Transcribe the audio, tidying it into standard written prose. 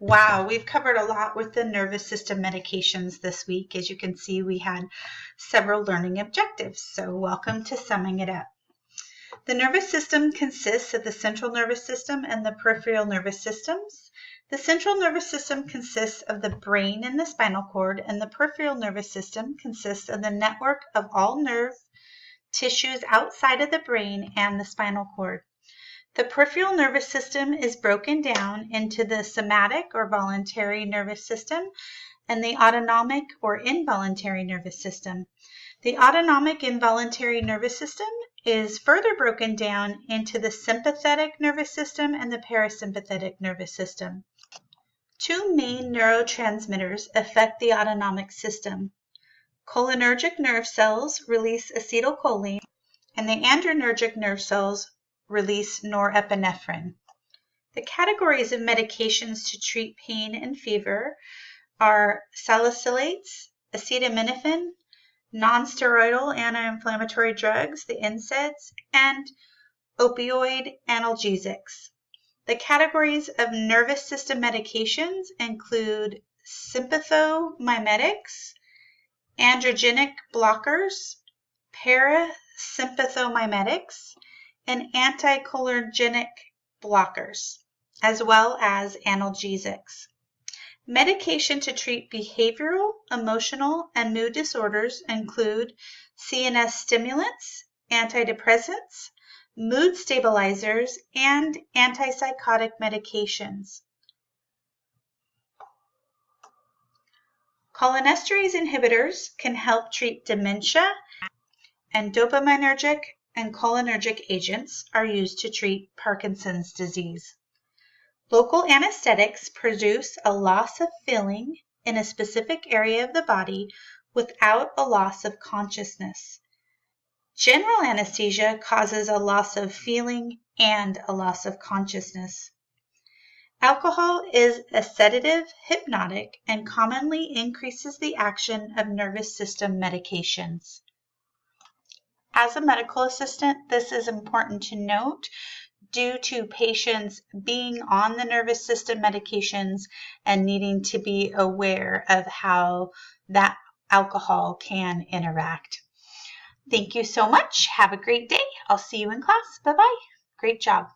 Wow, we've covered a lot with the nervous system medications this week. As you can see, we had several learning objectives. So welcome to Summing It Up. The nervous system consists of the central nervous system and the peripheral nervous systems. The central nervous system consists of the brain and the spinal cord, and the peripheral nervous system consists of the network of all nerve tissues outside of the brain and the spinal cord. The peripheral nervous system is broken down into the somatic or voluntary nervous system and the autonomic or involuntary nervous system. The autonomic involuntary nervous system is further broken down into the sympathetic nervous system and the parasympathetic nervous system. Two main neurotransmitters affect the autonomic system. Cholinergic nerve cells release acetylcholine, and the adrenergic nerve cells release norepinephrine. The categories of medications to treat pain and fever are salicylates, acetaminophen, non-steroidal anti-inflammatory drugs, the NSAIDs, and opioid analgesics. The categories of nervous system medications include sympathomimetics, androgenic blockers, parasympathomimetics, and anticholinergic blockers, as well as analgesics. Medication to treat behavioral, emotional, and mood disorders include CNS stimulants, antidepressants, mood stabilizers, and antipsychotic medications. Cholinesterase inhibitors can help treat dementia, and dopaminergic and cholinergic agents are used to treat Parkinson's disease. Local anesthetics produce a loss of feeling in a specific area of the body without a loss of consciousness. General anesthesia causes a loss of feeling and a loss of consciousness. Alcohol is a sedative, hypnotic, and commonly increases the action of nervous system medications. As a medical assistant, this is important to note due to patients being on the nervous system medications and needing to be aware of how that alcohol can interact. Thank you so much. Have a great day. I'll see you in class. Bye-bye. Great job.